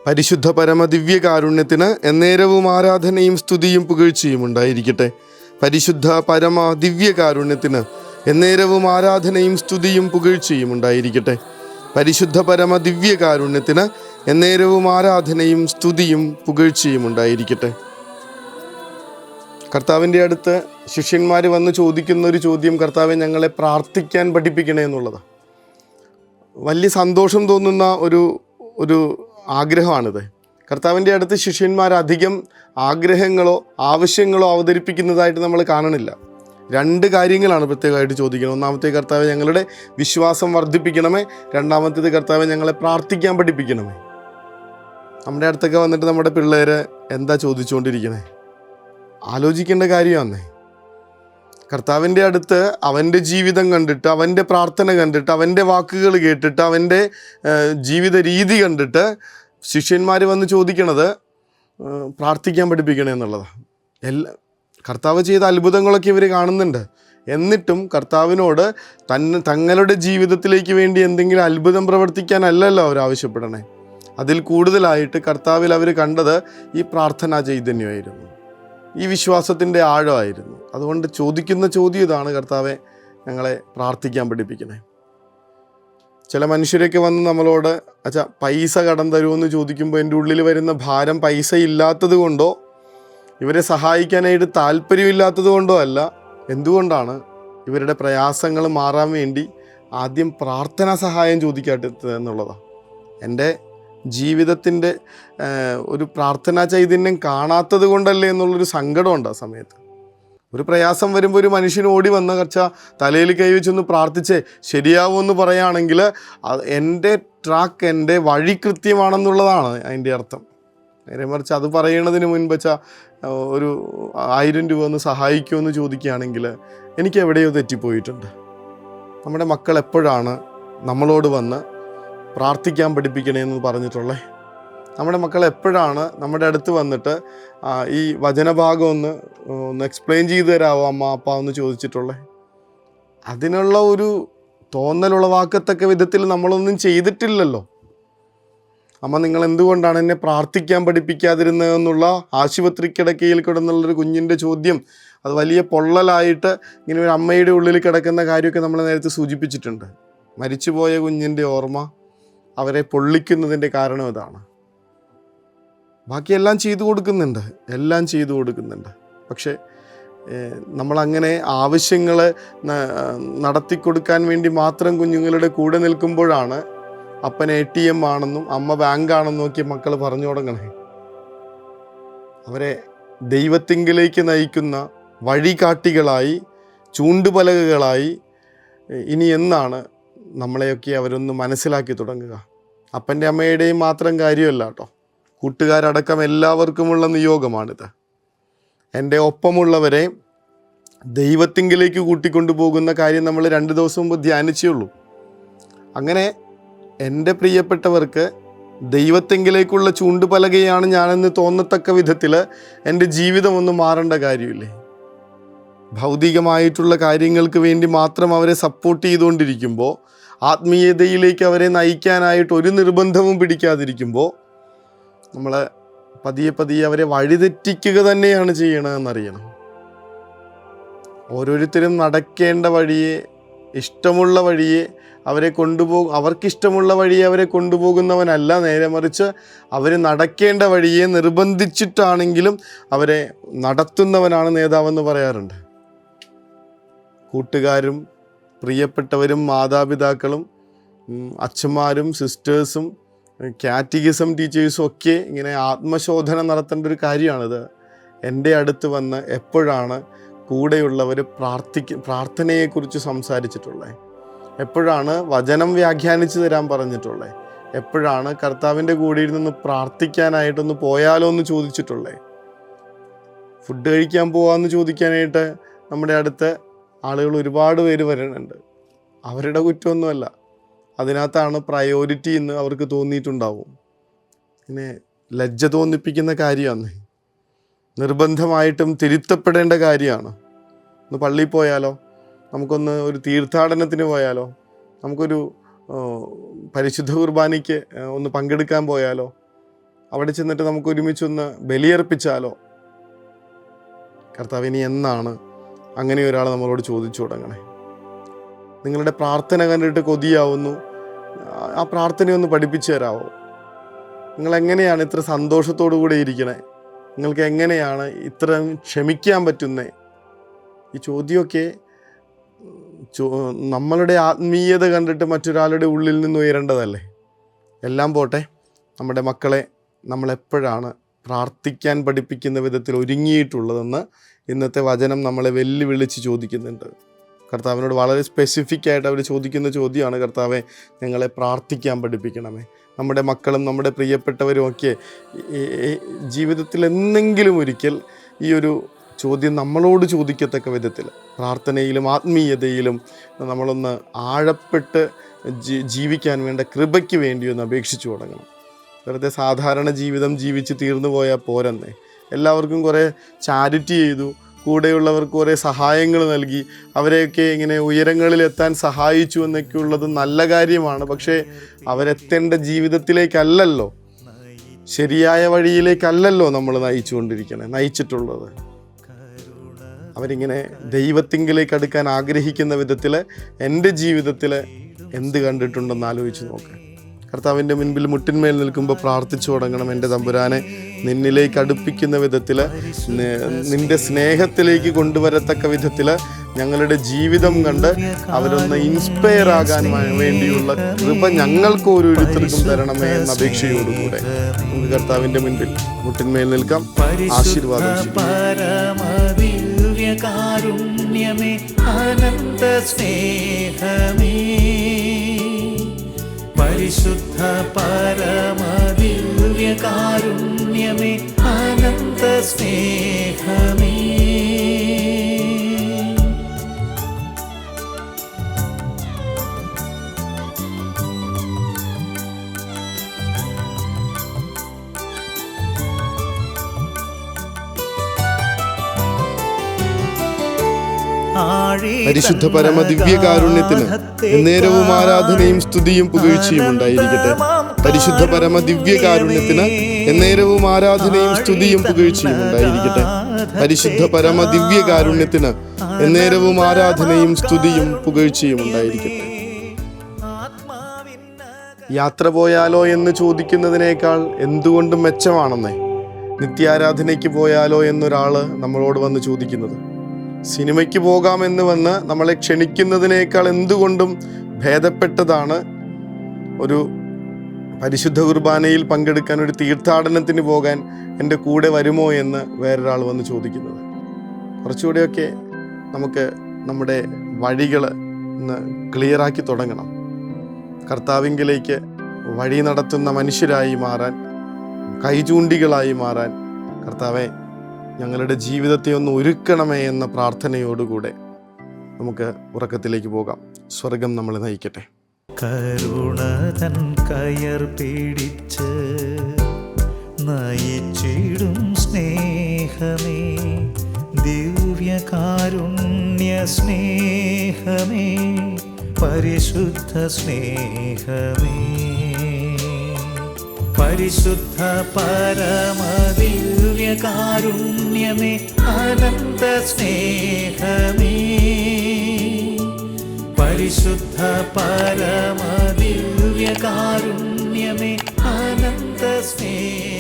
പരിശുദ്ധ പരമ ദിവ്യകാരുണ്യത്തിന് എന്നേരവും ആരാധനയും സ്തുതിയും പുകഴ്ചയും ഉണ്ടായിരിക്കട്ടെ. പരിശുദ്ധ പരമ ദിവ്യകാരുണ്യത്തിന് എന്നേരവും ആരാധനയും സ്തുതിയും പുകഴ്ചയും ഉണ്ടായിരിക്കട്ടെ. പരിശുദ്ധ പരമ ദിവ്യകാരുണ്യത്തിന് എന്നേരവും ആരാധനയും സ്തുതിയും പുകഴ്ചയും ഉണ്ടായിരിക്കട്ടെ. കർത്താവിൻ്റെ അടുത്ത് ശിഷ്യന്മാർ വന്ന് ചോദിക്കുന്ന ഒരു ചോദ്യം, കർത്താവെ ഞങ്ങളെ പ്രാർത്ഥിക്കാൻ പഠിപ്പിക്കണേ എന്നുള്ളതാണ്. വലിയ സന്തോഷം തോന്നുന്ന ഒരു ആഗ്രഹമാണിത്. കർത്താവിൻ്റെ അടുത്ത് ശിഷ്യന്മാർ അധികം ആഗ്രഹങ്ങളോ ആവശ്യങ്ങളോ അവതരിപ്പിക്കുന്നതായിട്ട് നമ്മൾ കാണണില്ല. രണ്ട് കാര്യങ്ങളാണ് പ്രത്യേകമായിട്ട് ചോദിക്കുന്നത്. ഒന്നാമത്തെ, കർത്താവെ ഞങ്ങളുടെ വിശ്വാസം വർദ്ധിപ്പിക്കണമേ. രണ്ടാമത്തേത്, കർത്താവെ ഞങ്ങളെ പ്രാർത്ഥിക്കാൻ പഠിപ്പിക്കണമേ. നമ്മുടെ അടുത്തൊക്കെ വന്നിട്ട് നമ്മുടെ പിള്ളേരെ എന്താ ചോദിച്ചുകൊണ്ടിരിക്കണേ? ആലോചിക്കേണ്ട കാര്യമാണേ. കർത്താവിൻ്റെ അടുത്ത് അവൻ്റെ ജീവിതം കണ്ടിട്ട്, അവൻ്റെ പ്രാർത്ഥന കണ്ടിട്ട്, അവൻ്റെ വാക്കുകൾ കേട്ടിട്ട്, അവൻ്റെ ജീവിത രീതി കണ്ടിട്ട് ശിഷ്യന്മാർ വന്ന് ചോദിക്കണത് പ്രാർത്ഥിക്കാൻ പഠിപ്പിക്കണേ എന്നുള്ളതാണ്. കർത്താവ് ചെയ്ത അത്ഭുതങ്ങളൊക്കെ ഇവർ കാണുന്നുണ്ട്. എന്നിട്ടും കർത്താവിനോട് തങ്ങളുടെ ജീവിതത്തിലേക്ക് വേണ്ടി എന്തെങ്കിലും അത്ഭുതം പ്രവർത്തിക്കാനല്ലല്ലോ അവർ ആവശ്യപ്പെടണേ. അതിൽ കൂടുതലായിട്ട് കർത്താവിൽ അവർ കണ്ടത് ഈ പ്രാർത്ഥനാ ചൈതന്യമായിരുന്നു, ഈ വിശ്വാസത്തിൻ്റെ ആഴമായിരുന്നു. അതുകൊണ്ട് ചോദിക്കുന്ന ചോദ്യം ഇതാണ്, കർത്താവെ ഞങ്ങളെ പ്രാർത്ഥിക്കാൻ പഠിപ്പിക്കണേ. ചില മനുഷ്യരൊക്കെ വന്ന് നമ്മളോട് പൈസ കടം തരുമെന്ന് ചോദിക്കുമ്പോൾ എൻ്റെ ഉള്ളിൽ വരുന്ന ഭാരം പൈസ ഇല്ലാത്തത് കൊണ്ടോ ഇവരെ സഹായിക്കാനായിട്ട് താല്പര്യമില്ലാത്തത് കൊണ്ടോ അല്ല. എന്തുകൊണ്ടാണ്? ഇവരുടെ പ്രയാസങ്ങൾ മാറാൻ വേണ്ടി ആദ്യം പ്രാർത്ഥനാ സഹായം ചോദിക്കാത്തത് എന്നുള്ളതാണ്. എൻ്റെ ജീവിതത്തിൻ്റെ ഒരു പ്രാർത്ഥനാ ചൈതന്യം കാണാത്തത് കൊണ്ടല്ലേ എന്നുള്ളൊരു സങ്കടമുണ്ട് ആ സമയത്ത്. ഒരു പ്രയാസം വരുമ്പോൾ ഒരു മനുഷ്യന് ഓടി വന്ന തലയിൽ കൈവച്ചൊന്ന് പ്രാർത്ഥിച്ചേ ശരിയാവുമെന്ന് പറയുകയാണെങ്കിൽ എൻ്റെ ട്രാക്ക്, എൻ്റെ വഴി കൃത്യമാണെന്നുള്ളതാണ് അതിൻ്റെ അർത്ഥം. നേരെ മറിച്ച് അത് പറയണതിന് മുൻപ് ഒരു 1000 രൂപ ഒന്ന് സഹായിക്കുമെന്ന് ചോദിക്കുകയാണെങ്കിൽ എനിക്ക് എവിടെയോ തെറ്റിപ്പോയിട്ടുണ്ട്. നമ്മുടെ മക്കൾ എപ്പോഴാണ് നമ്മളോട് വന്ന് പ്രാർത്ഥിക്കാൻ പഠിപ്പിക്കണേന്ന് പറഞ്ഞിട്ടുള്ളത്? നമ്മുടെ മക്കൾ എപ്പോഴാണ് നമ്മുടെ അടുത്ത് വന്നിട്ട് ഈ വചനഭാഗം ഒന്ന് എക്സ്പ്ലെയിൻ ചെയ്തു തരാമോ അമ്മ അപ്പ എന്ന് ചോദിച്ചിട്ടുള്ളത്? അതിനുള്ള ഒരു തോന്നലുളവാക്കത്തക്ക വിധത്തിൽ നമ്മളൊന്നും ചെയ്തിട്ടില്ലല്ലോ. അമ്മ നിങ്ങൾ എന്തുകൊണ്ടാണ് എന്നെ പ്രാർത്ഥിക്കാൻ പഠിപ്പിക്കാതിരുന്നതെന്നുള്ള ആശുപത്രി കിടക്കയിൽ കിടന്നുള്ളൊരു കുഞ്ഞിൻ്റെ ചോദ്യം, അത് വലിയ പൊള്ളലായിട്ട് ഇങ്ങനെ ഒരു അമ്മയുടെ ഉള്ളിൽ കിടക്കുന്ന കാര്യമൊക്കെ നമ്മൾ നേരത്തെ സൂചിപ്പിച്ചിട്ടുണ്ട്. മരിച്ചുപോയ കുഞ്ഞിൻ്റെ ഓർമ്മ അവരെ പൊള്ളിക്കുന്നതിൻ്റെ കാരണം ഇതാണ്. ബാക്കിയെല്ലാം ചെയ്തു കൊടുക്കുന്നുണ്ട്. പക്ഷേ നമ്മളങ്ങനെ ആവശ്യങ്ങൾ നടത്തിക്കൊടുക്കാൻ വേണ്ടി മാത്രം കുഞ്ഞുങ്ങളുടെ കൂടെ നിൽക്കുമ്പോഴാണ് അപ്പൻ ATM ആണെന്നും അമ്മ ബാങ്കാണെന്നും ഒക്കെ മക്കൾ പറഞ്ഞു തുടങ്ങണേ. അവരെ ദൈവത്തിങ്കിലേക്ക് നയിക്കുന്ന വഴികാട്ടികളായി, ചൂണ്ടുപലകകളായി ഇനി എന്നാണ് നമ്മളെയൊക്കെ അവരൊന്ന് മനസ്സിലാക്കി തുടങ്ങുക? അപ്പൻ്റെ അമ്മയുടെയും മാത്രം കാര്യമല്ല കേട്ടോ, കൂട്ടുകാരടക്കം എല്ലാവർക്കുമുള്ള നിയോഗമാണിത്. എൻ്റെ ഒപ്പമുള്ളവരെ ദൈവത്തിങ്കിലേക്ക് കൂട്ടിക്കൊണ്ടു പോകുന്ന കാര്യം നമ്മൾ 2 ദിവസം മുമ്പ് ധ്യാനിച്ചേ ഉള്ളൂ. അങ്ങനെ എൻ്റെ പ്രിയപ്പെട്ടവർക്ക് ദൈവത്തിങ്കിലേക്കുള്ള ചൂണ്ടുപലകയാണ് ഞാനെന്ന് തോന്നത്തക്ക വിധത്തിൽ എൻ്റെ ജീവിതം ഒന്നും മാറേണ്ട കാര്യമില്ലേ? ഭൗതികമായിട്ടുള്ള കാര്യങ്ങൾക്ക് വേണ്ടി മാത്രം അവരെ സപ്പോർട്ട് ചെയ്തുകൊണ്ടിരിക്കുമ്പോൾ, ആത്മീയതയിലേക്ക് അവരെ നയിക്കാനായിട്ട് ഒരു നിർബന്ധവും പിടിക്കാതിരിക്കുമ്പോൾ നമ്മൾ പതിയെ പതിയെ അവരെ വഴിതെറ്റിക്കുക തന്നെയാണ് ചെയ്യണമെന്നറിയണം. ഓരോരുത്തരും നടക്കേണ്ട വഴിയെ, ഇഷ്ടമുള്ള വഴിയെ അവർക്കിഷ്ടമുള്ള വഴിയെ അവരെ കൊണ്ടുപോകുന്നവനല്ല. നേരെ മറിച്ച് അവർ നടക്കേണ്ട വഴിയെ നിർബന്ധിച്ചിട്ടാണെങ്കിലും അവരെ നടത്തുന്നവനാണ് നേതാവെന്ന് പറയാറുണ്ട്. കൂട്ടുകാരും പ്രിയപ്പെട്ടവരും മാതാപിതാക്കളും അച്ഛന്മാരും സിസ്റ്റേഴ്സും കാറ്റഗിസം ടീച്ചേഴ്സും ഒക്കെ ഇങ്ങനെ ആത്മശോധന നടത്തേണ്ട ഒരു കാര്യമാണിത്. എൻ്റെ അടുത്ത് വന്ന് എപ്പോഴാണ് കൂടെയുള്ളവർ പ്രാർത്ഥനയെക്കുറിച്ച് സംസാരിച്ചിട്ടുള്ളത്? എപ്പോഴാണ് വചനം വ്യാഖ്യാനിച്ചു തരാൻ പറഞ്ഞിട്ടുള്ളത്? എപ്പോഴാണ് കർത്താവിൻ്റെ കൂടെ ഇരുന്ന് പ്രാർത്ഥിക്കാനായിട്ടൊന്ന് പോയാലോ എന്ന് ചോദിച്ചിട്ടുള്ളത്? ഫുഡ് കഴിക്കാൻ പോകാമെന്ന് ചോദിക്കാനായിട്ട് നമ്മുടെ അടുത്ത് ആളുകൾ ഒരുപാട് പേര് വരുന്നുണ്ട്. അവരുടെ കുറ്റമൊന്നുമല്ല, അതിനകത്താണ് പ്രയോറിറ്റി എന്ന് അവർക്ക് തോന്നിയിട്ടുണ്ടാവും. പിന്നെ ലജ്ജ തോന്നിപ്പിക്കുന്ന കാര്യമാണ്, നിർബന്ധമായിട്ടും തിരുത്തപ്പെടേണ്ട കാര്യമാണ്. ഒന്ന് പള്ളിയിൽ പോയാലോ, നമുക്കൊന്ന് ഒരു തീർത്ഥാടനത്തിന് പോയാലോ, നമുക്കൊരു പരിശുദ്ധ കുർബാനയ്ക്ക് ഒന്ന് പങ്കെടുക്കാൻ പോയാലോ, അവിടെ ചെന്നിട്ട് നമുക്ക് ഒരുമിച്ചൊന്ന് ബലിയർപ്പിച്ചാലോ? കർത്താവ്, ഇനി എന്നാണ് അങ്ങനെ ഒരാൾ നമ്മളോട് ചോദിച്ചു തുടങ്ങണേ? നിങ്ങളുടെ പ്രാർത്ഥന കണ്ടിട്ട് കൊതിയാവുന്നു, ആ പ്രാർത്ഥനയൊന്ന് പഠിപ്പിച്ചു തരാമോ? നിങ്ങളെങ്ങനെയാണ് ഇത്ര സന്തോഷത്തോടു കൂടെ ഇരിക്കണേ? നിങ്ങൾക്ക് എങ്ങനെയാണ് ഇത്ര ക്ഷമിക്കാൻ പറ്റുന്നേ? ഈ ചോദ്യമൊക്കെ നമ്മളുടെ ആത്മീയത കണ്ടിട്ട് മറ്റൊരാളുടെ ഉള്ളിൽ നിന്ന് ഉയരേണ്ടതല്ലേ? എല്ലാം പോട്ടെ, നമ്മുടെ മക്കളെ നമ്മളെപ്പോഴാണ് പ്രാർത്ഥിക്കാൻ പഠിപ്പിക്കുന്ന വിധത്തിൽ ഒരുങ്ങിയിട്ടുള്ളതെന്ന് ഇന്നത്തെ വചനം നമ്മളെ വെല്ലുവിളിച്ച് ചോദിക്കുന്നുണ്ട്. കർത്താവിനോട് വളരെ സ്പെസിഫിക് ആയിട്ട് അവർ ചോദിക്കുന്ന ചോദ്യമാണ്, കർത്താവെ ഞങ്ങളെ പ്രാർത്ഥിക്കാൻ പഠിപ്പിക്കണമേ. നമ്മുടെ മക്കളും നമ്മുടെ പ്രിയപ്പെട്ടവരും ഒക്കെ ജീവിതത്തിൽ എന്തെങ്കിലും ഒരിക്കൽ ഈ ഒരു ചോദ്യം നമ്മളോട് ചോദിക്കത്തക്ക വിധത്തിൽ പ്രാർത്ഥനയിലും ആത്മീയതയിലും നമ്മളൊന്ന് ആഴപ്പെട്ട് ജീവിക്കാൻ വേണ്ട കൃപയ്ക്ക് വേണ്ടി ഒന്ന് അപേക്ഷിച്ചു തുടങ്ങണം. വെറുതെ സാധാരണ ജീവിതം ജീവിച്ച് തീർന്നു പോയാൽ പോരെന്നേ. എല്ലാവർക്കും കുറേ ചാരിറ്റി ചെയ്തു, കൂടെയുള്ളവർക്ക് കുറേ സഹായങ്ങൾ നൽകി, അവരെയൊക്കെ ഇങ്ങനെ ഉയരങ്ങളിലെത്താൻ സഹായിച്ചു എന്നൊക്കെ ഉള്ളത് നല്ല കാര്യമാണ്. പക്ഷേ അവരെത്തേണ്ട ജീവിതത്തിലേക്കല്ലല്ലോ, ശരിയായ വഴിയിലേക്കല്ലല്ലോ നമ്മൾ നയിച്ചിട്ടുള്ളത്. അവരിങ്ങനെ ദൈവത്തിങ്കിലേക്ക് അടുക്കാൻ ആഗ്രഹിക്കുന്ന വിധത്തിൽ എൻ്റെ ജീവിതത്തിൽ എന്ത് കണ്ടിട്ടുണ്ടെന്ന് ആലോചിച്ച് നോക്കാം. കർത്താവിൻ്റെ മുൻപിൽ മുട്ടിന്മേൽ നിൽക്കുമ്പോൾ പ്രാർത്ഥിച്ചു തുടങ്ങണം, എൻ്റെ തമ്പുരാനെ നിന്നിലേക്ക് അടുപ്പിക്കുന്ന വിധത്തിൽ, നിൻ്റെ സ്നേഹത്തിലേക്ക് കൊണ്ടുവരത്തക്ക വിധത്തിൽ ഞങ്ങളുടെ ജീവിതം കണ്ട് അവരൊന്ന് ഇൻസ്പയർ ആകാൻ വേണ്ടിയുള്ള കൃപ ഞങ്ങൾക്ക് ഓരോരുത്തർക്കും തരണമേ എന്ന അപേക്ഷയോടുകൂടെ നമുക്ക് കർത്താവിൻ്റെ മുൻപിൽ മുട്ടിന്മേൽ നിൽക്കാം. ആശീർവാദം കാരുണ്യമേ, അനന്ത സ്നേഹമേ, പരിശുദ്ധ പരമദിവ്യ കാരുണ്യമേ, അനന്ത സ്നേഹമേ. പരിശുദ്ധ പരമ ദിവ്യകാരുണ്യത്തിന് എന്നേരവും ആരാധനയും സ്തുതിയും പുകഴ്ചയും ഉണ്ടായിരിക്കട്ടെ. പരിശുദ്ധ പരമ ദിവ്യകാരുണ്യത്തിന് എന്നേരവും ആരാധനയും സ്തുതിയും പുകഴ്ചയും ഉണ്ടായിരിക്കട്ടെ. പരിശുദ്ധ പരമ ദിവ്യകാരുണ്യത്തിന് എന്നേരവും ആരാധനയും സ്തുതിയും പുകഴ്ചയും ഉണ്ടായിരിക്കട്ടെ. യാത്ര പോയാലോ എന്ന് ചോദിക്കുന്നതിനേക്കാൾ എന്തുകൊണ്ടും മെച്ചമാണെന്നേ നിത്യാരാധനയ്ക്ക് പോയാലോ എന്നൊരാള് നമ്മളോട് വന്ന് ചോദിക്കുന്നത്. സിനിമയ്ക്ക് പോകാമെന്ന് വന്ന് നമ്മളെ ക്ഷണിക്കുന്നതിനേക്കാൾ എന്തുകൊണ്ടും ഭേദപ്പെട്ടതാണ് ഒരു പരിശുദ്ധ കുർബാനയിൽ പങ്കെടുക്കാൻ, ഒരു തീർത്ഥാടനത്തിന് പോകാൻ എൻ്റെ കൂടെ വരുമോ എന്ന് വേറൊരാൾ വന്ന് ചോദിക്കുന്നത്. കുറച്ചുകൂടെയൊക്കെ നമുക്ക് നമ്മുടെ വഴികൾ ഒന്ന് ക്ലിയറാക്കി തുടങ്ങണം. കർത്താവിങ്കിലേക്ക് വഴി നടത്തുന്ന മനുഷ്യരായി മാറാൻ, കൈചൂണ്ടികളായി മാറാൻ കർത്താവെ ഞങ്ങളുടെ ജീവിതത്തെ ഒന്ന് ഒരുക്കണമേ എന്ന പ്രാർത്ഥനയോടുകൂടെ നമുക്ക് ഉറക്കത്തിലേക്ക് പോകാം. സ്വർഗം നമ്മളെ നയിക്കട്ടെ. കരുണതൻ കയർ പിടിച്ച് നയിച്ചിടും സ്നേഹമേ, ദിവ്യകാരുണ്യ സ്നേഹമേ, പരിശുദ്ധ സ്നേഹമേ, പരിശുദ്ധ പരമദിവ്യകാരുണ്യമേ, അനന്ത സ്നേഹമേ, പരിശുദ്ധ പരമദിവ്യകാരുണ്യമേ, അനന്ത സ്നേഹമേ.